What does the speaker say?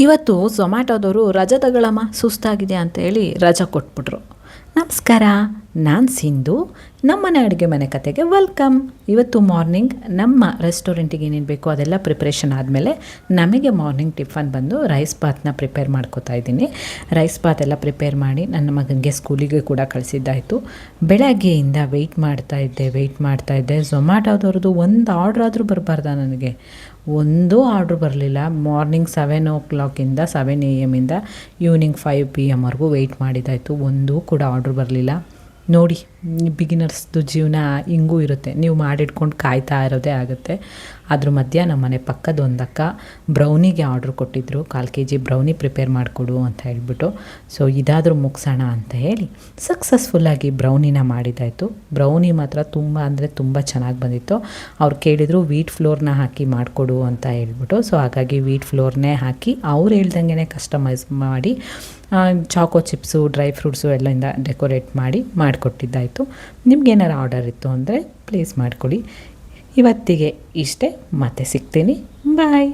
ಇವತ್ತು ಝೊಮ್ಯಾಟೋದವರು ರಜೆ ತಗೊಳಮ್ಮ ಸುಸ್ತಾಗಿದೆ ಅಂತೇಳಿ ರಜೆ ಕೊಟ್ಬಿಟ್ರು. ನಮಸ್ಕಾರ, ನಾನು ಸಿಂಧು. ನಮ್ಮನೆ ಅಡುಗೆ ಮನೆ ಕತೆಗೆ ವೆಲ್ಕಮ್. ಇವತ್ತು ಮಾರ್ನಿಂಗ್ ನಮ್ಮ ರೆಸ್ಟೋರೆಂಟಿಗೆ ಏನೇನು ಬೇಕೋ ಅದೆಲ್ಲ ಪ್ರಿಪ್ರೇಷನ್ ಆದಮೇಲೆ ನಮಗೆ ಮಾರ್ನಿಂಗ್ ಟಿಫನ್ ಬಂದು ರೈಸ್ ಬಾತ್ನ ಪ್ರಿಪೇರ್ ಮಾಡ್ಕೋತಾ ಇದ್ದೀನಿ. ರೈಸ್ ಬಾತ್ ಎಲ್ಲ ಪ್ರಿಪೇರ್ ಮಾಡಿ ನನ್ನ ಮಗನಿಗೆ ಸ್ಕೂಲಿಗೆ ಕೂಡ ಕಳಿಸಿದ್ದಾಯಿತು. ಬೆಳಗ್ಗೆಯಿಂದ ವೆಯ್ಟ್ ಮಾಡ್ತಾಯಿದ್ದೆ. ಝೊಮ್ಯಾಟೋದವ್ರದ್ದು ಒಂದು ಆರ್ಡ್ರ್ ಆದರೂ ಬರಬಾರ್ದ ನನಗೆ? ಒಂದೂ ಆರ್ಡ್ರ್ ಬರಲಿಲ್ಲ. Morning 7 o'clock 7 AM evening 5 PM wait ಮಾಡಿದ್ದಾಯಿತು. ಒಂದೂ ಕೂಡ ಆರ್ಡ್ರ್ ಬರಲಿಲ್ಲ. ನೋಡಿ, ಬಿಗಿನರ್ಸ್ದು ಜೀವನ ಹಿಂಗೂ ಇರುತ್ತೆ. ನೀವು ಮಾಡಿಟ್ಕೊಂಡು ಕಾಯ್ತಾ ಇರೋದೇ ಆಗುತ್ತೆ. ಅದ್ರ ಮಧ್ಯೆ ನಮ್ಮ ಮನೆ ಪಕ್ಕದ ಒಂದಕ್ಕ ಬ್ರೌನಿಗೆ ಆರ್ಡ್ರ್ ಕೊಟ್ಟಿದ್ದರು. 1/4 kg ಬ್ರೌನಿ ಪ್ರಿಪೇರ್ ಮಾಡಿಕೊಡು ಅಂತ ಹೇಳ್ಬಿಟ್ಟು. ಸೊ ಇದಾದರೂ ಮುಗಿಸೋಣ ಅಂತ ಹೇಳಿ ಸಕ್ಸಸ್ಫುಲ್ಲಾಗಿ ಬ್ರೌನಿನ ಮಾಡಿದ್ದಾಯಿತು. ಬ್ರೌನಿ ಮಾತ್ರ ತುಂಬ ಚೆನ್ನಾಗಿ ಬಂದಿತ್ತು. ಅವ್ರು ಕೇಳಿದರು ವೀಟ್ ಫ್ಲೋರ್ನ ಹಾಕಿ ಮಾಡಿಕೊಡು ಅಂತ ಹೇಳ್ಬಿಟ್ಟು. ಸೊ ಹಾಗಾಗಿ ವೀಟ್ ಫ್ಲೋರ್ನೇ ಹಾಕಿ ಅವ್ರು ಹೇಳ್ದಂಗೆ ಕಸ್ಟಮೈಸ್ ಮಾಡಿ ಚಾಕೋ ಚಿಪ್ಸು, ಡ್ರೈ ಫ್ರೂಟ್ಸು ಎಲ್ಲದಿಂದ ಡೆಕೋರೇಟ್ ಮಾಡಿ ಮಾಡಿಕೊಟ್ಟಿದ್ದಾಯಿತು. ನಿಮ್ಗೇನಾರು ಆರ್ಡರ್ ಇತ್ತು ಅಂದರೆ ಪ್ಲೀಸ್ ಮಾಡಿಕೊಡಿ. ಇವತ್ತಿಗೆ ಇಷ್ಟೇ, ಮತ್ತೆ ಸಿಗ್ತೀನಿ. ಬಾಯ್.